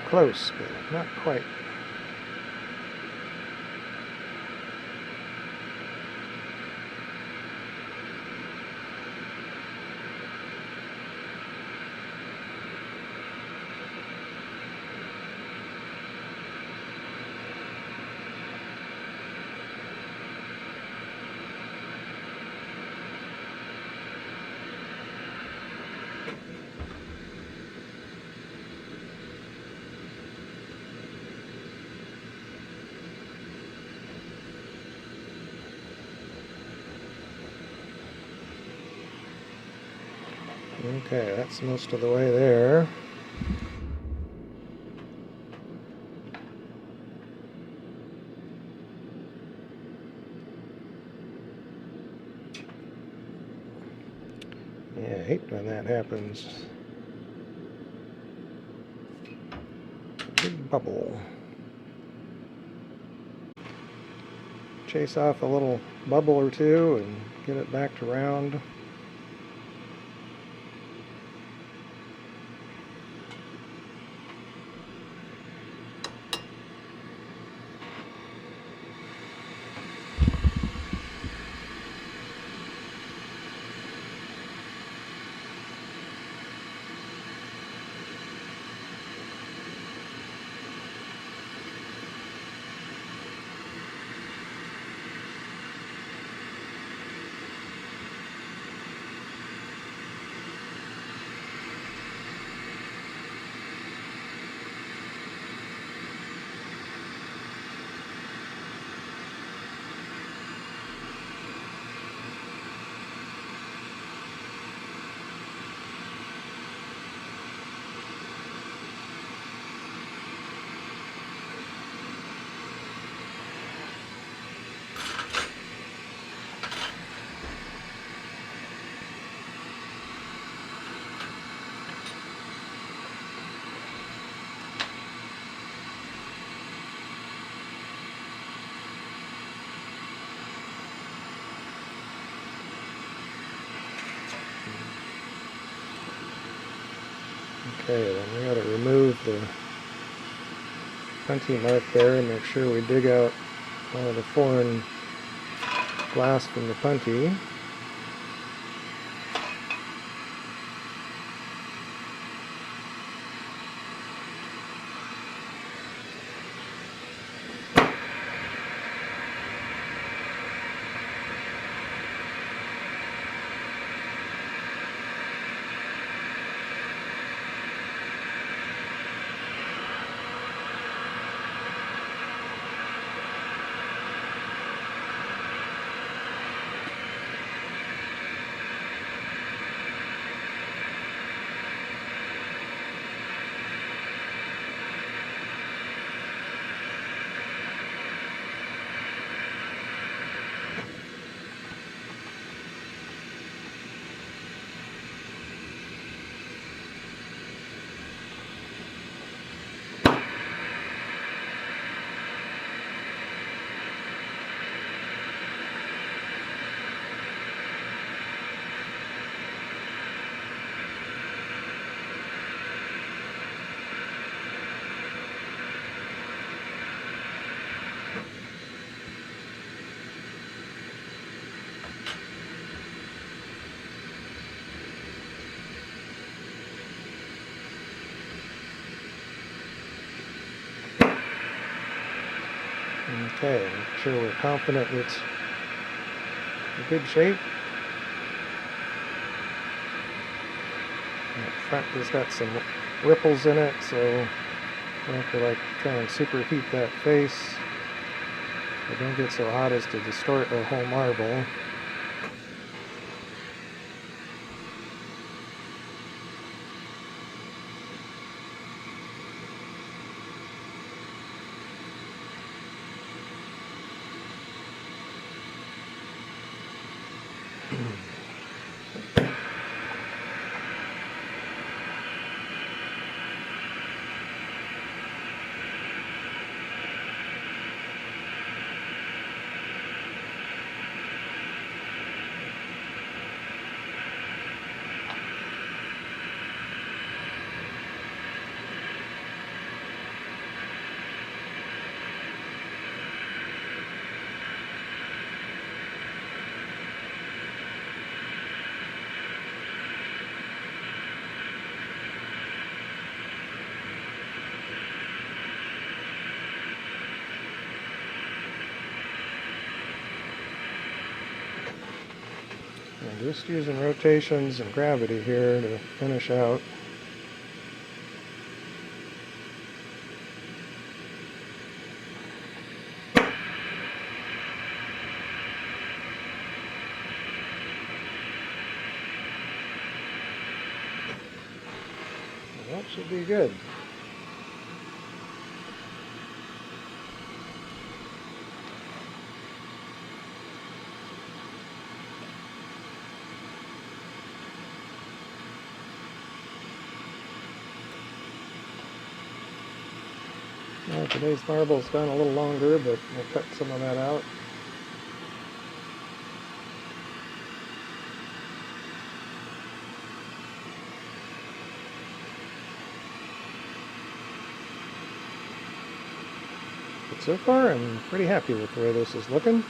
Close, but not quite. Okay, that's most of the way there. Yeah, I hate when that happens. Big bubble. Chase off a little bubble or two and get it back to round. Okay, then we got to remove the punty mark there and make sure we dig out all the foreign glass from the punty. Okay, make sure we're confident it's in good shape. And the front has got some ripples in it, so we have to try and superheat that face. But don't get so hot as to distort the whole marble. And just using rotations and gravity here to finish out. That should be good. Well, today's marble's gone a little longer, but we'll cut some of that out. But so far, I'm pretty happy with the way this is looking.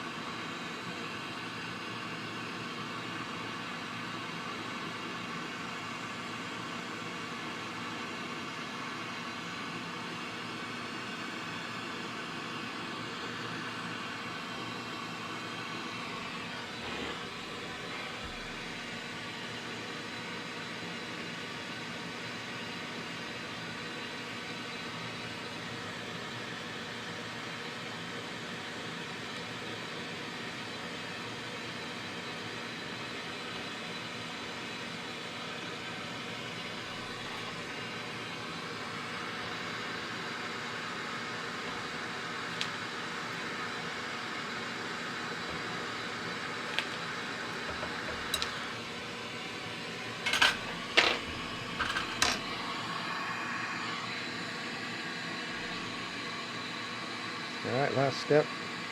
Alright, last step,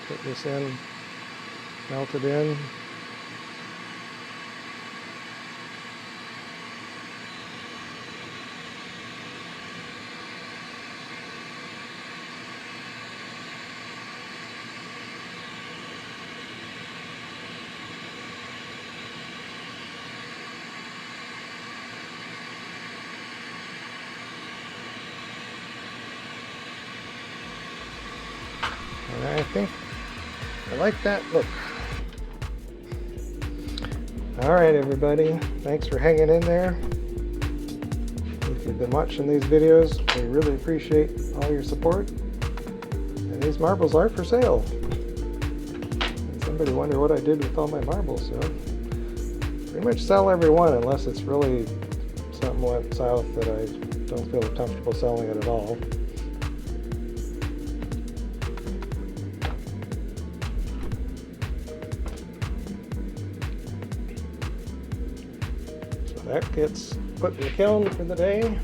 put this in, melt it in. I think I like that look. Alright everybody, thanks for hanging in there. If you've been watching these videos, we really appreciate all your support. And these marbles are for sale. And somebody wonder what I did with all my marbles, so pretty much sell every one unless it's really something went south that I don't feel comfortable selling it at all. So that gets put in the kiln for the day.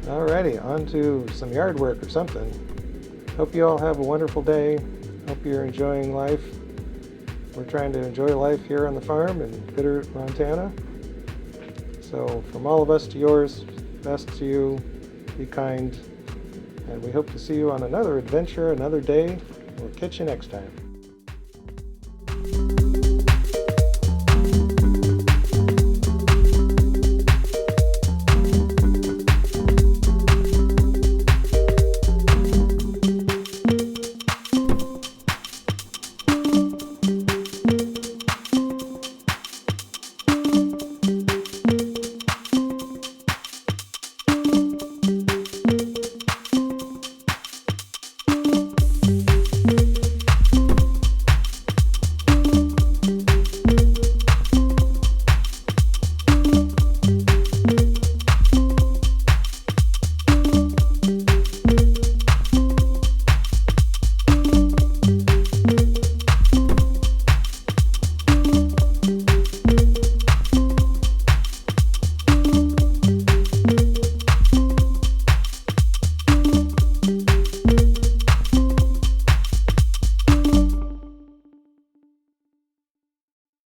Alrighty, on to some yard work or something. Hope you all have a wonderful day. Hope you're enjoying life. We're trying to enjoy life here on the farm in Bitter, Montana. So from all of us to yours, best to you, be kind, and we hope to see you on another adventure, another day. We'll catch you next time.